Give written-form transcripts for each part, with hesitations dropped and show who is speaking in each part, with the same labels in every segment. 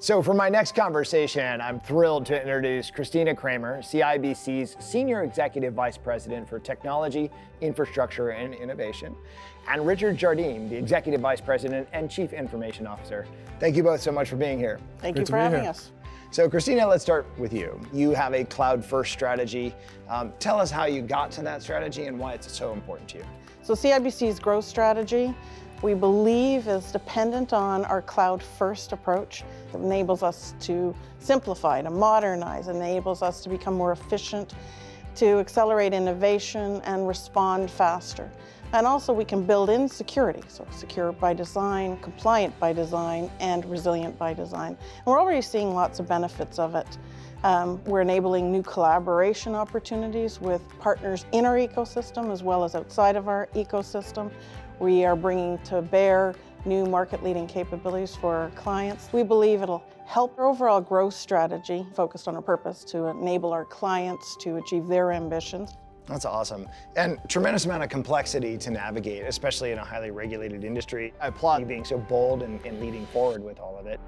Speaker 1: So for my next conversation, I'm thrilled to introduce Christina Kramer, CIBC's Senior Executive Vice President for Technology, Infrastructure, and Innovation, and Richard Jardim, the Executive Vice President and Chief Information Officer. Thank you both so much for being here.
Speaker 2: Thank you for having us.
Speaker 1: So Christina, let's start with you. You have a cloud-first strategy. Tell us how you got to that strategy and why it's so important to you.
Speaker 2: So CIBC's growth strategy, we believe, is dependent on our cloud-first approach. It enables us to simplify, to modernize, enables us to become more efficient, to accelerate innovation and respond faster. And also we can build in security, so secure by design, compliant by design, and resilient by design. And we're already seeing lots of benefits of it. We're enabling new collaboration opportunities with partners in our ecosystem as well as outside of our ecosystem. We are bringing to bear new market-leading capabilities for our clients. We believe it'll help our overall growth strategy focused on our purpose to enable our clients to achieve their ambitions.
Speaker 1: That's awesome. And tremendous amount of complexity to navigate, especially in a highly regulated industry. I applaud you being so bold and leading forward with all of it.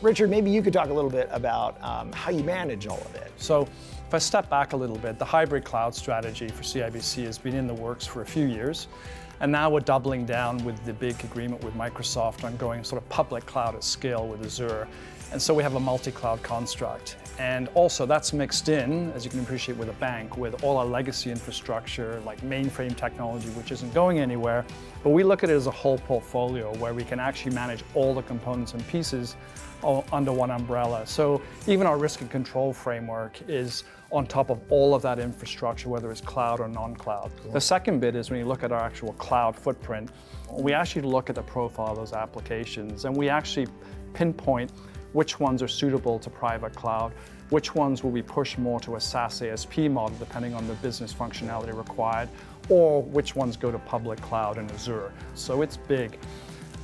Speaker 1: Richard, maybe you could talk a little bit about how you manage all of it.
Speaker 3: So if I step back a little bit, the hybrid cloud strategy for CIBC has been in the works for a few years. And now we're doubling down with the big agreement with Microsoft on going sort of public cloud at scale with Azure. And so we have a multi-cloud construct. And also that's mixed in, as you can appreciate with a bank, with all our legacy infrastructure like mainframe technology, which isn't going anywhere. But we look at it as a whole portfolio where we can actually manage all the components and pieces under one umbrella. So even our risk and control framework is on top of all of that infrastructure, whether it's cloud or non-cloud. Cool. The second bit is when you look at our actual cloud footprint, we actually look at the profile of those applications and we actually pinpoint which ones are suitable to private cloud, which ones will be pushed more to a SaaS ASP model depending on the business functionality required, or which ones go to public cloud and Azure. So it's big.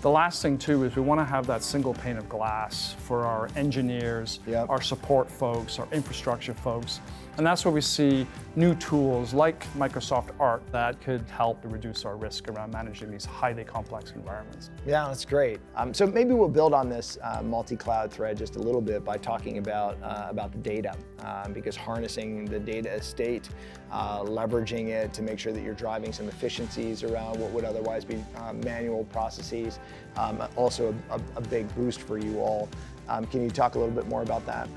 Speaker 3: The last thing too is we want to have that single pane of glass for our engineers, our support folks, our infrastructure folks. And that's where we see new tools like Microsoft Arc that could help to reduce our risk around managing these highly complex environments.
Speaker 1: Yeah, that's great. So maybe we'll build on this multi-cloud thread just a little bit by talking about the data, because harnessing the data estate, leveraging it to make sure that you're driving some efficiencies around what would otherwise be manual processes, also a big boost for you all. Can you talk a little bit more about that?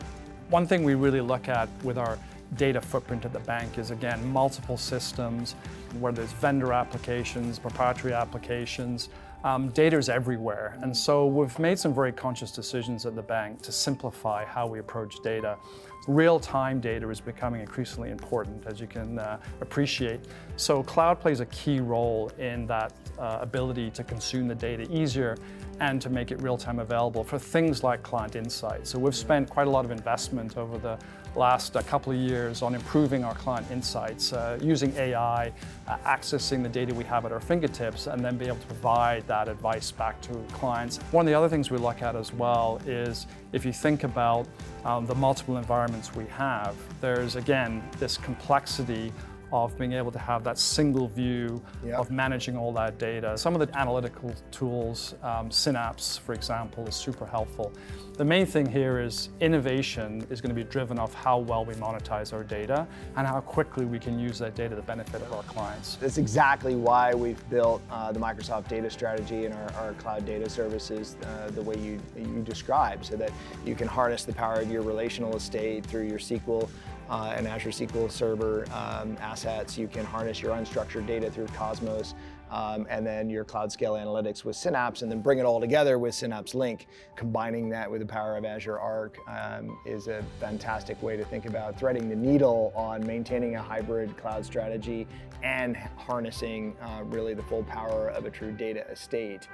Speaker 3: One thing we really look at with our data footprint at the bank is, again, multiple systems, where there's vendor applications, proprietary applications. Data is everywhere. And so we've made some very conscious decisions at the bank to simplify how we approach data. Real-time data is becoming increasingly important, as you can appreciate. So cloud plays a key role in that ability to consume the data easier and to make it real-time available for things like client insights. So we've spent quite a lot of investment over the last couple of years on improving our client insights, using AI, accessing the data we have at our fingertips, and then be able to provide that advice back to clients. One of the other things we look at as well is if you think about the multiple environments we have, there's again this complexity of being able to have that single view of managing all that data. Some of the analytical tools, Synapse, for example, is super helpful. The main thing here is innovation is going to be driven off how well we monetize our data and how quickly we can use that data to the benefit of our clients.
Speaker 1: That's exactly why we've built the Microsoft data strategy and our cloud data services the way you described, so that you can harness the power of your relational estate through your SQL and Azure SQL Server assets. You can harness your unstructured data through Cosmos, and then your cloud scale analytics with Synapse, and then bring it all together with Synapse Link. Combining that with the power of Azure Arc is a fantastic way to think about threading the needle on maintaining a hybrid cloud strategy and harnessing really the full power of a true data estate.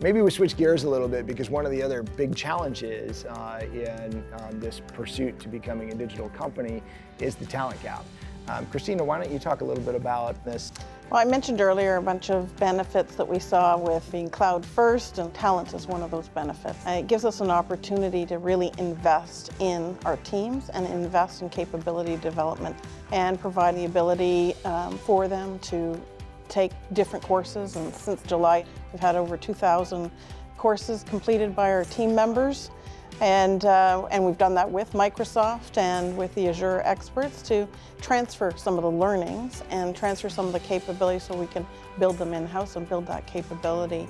Speaker 1: Maybe we switch gears a little bit, because one of the other big challenges in this pursuit to becoming a digital company is the talent gap. Christina, why don't you talk a little bit about this?
Speaker 2: Well, I mentioned earlier a bunch of benefits that we saw with being cloud first, and talent is one of those benefits. It gives us an opportunity to really invest in our teams and invest in capability development and provide the ability for them to take different courses. And since July, we've had over 2,000 courses completed by our team members. And we've done that with Microsoft and with the Azure experts to transfer some of the learnings and transfer some of the capabilities so we can build them in-house and build that capability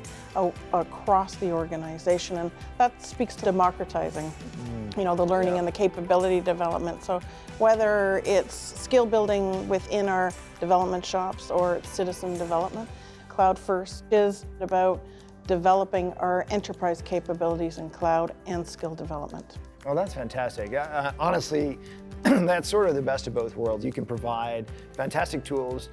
Speaker 2: across the organization. And that speaks to democratizing, the learning and the capability development. So whether it's skill building within our development shops or it's citizen development, Cloud First is about developing our enterprise capabilities in cloud and skill development.
Speaker 1: Well, that's fantastic. Honestly, that's sort of the best of both worlds. You can provide fantastic tools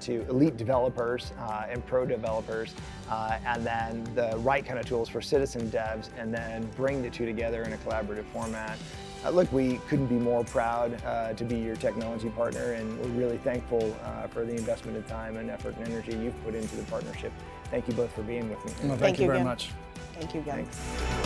Speaker 1: to elite developers and pro developers, and then the right kind of tools for citizen devs, and then bring the two together in a collaborative format. Look, we couldn't be more proud to be your technology partner, and we're really thankful for the investment of time and effort and energy you've put into the partnership. Thank you both for being with me.
Speaker 3: Well, thank you very
Speaker 2: again.
Speaker 3: much.
Speaker 2: Thank you, again.
Speaker 1: Thanks.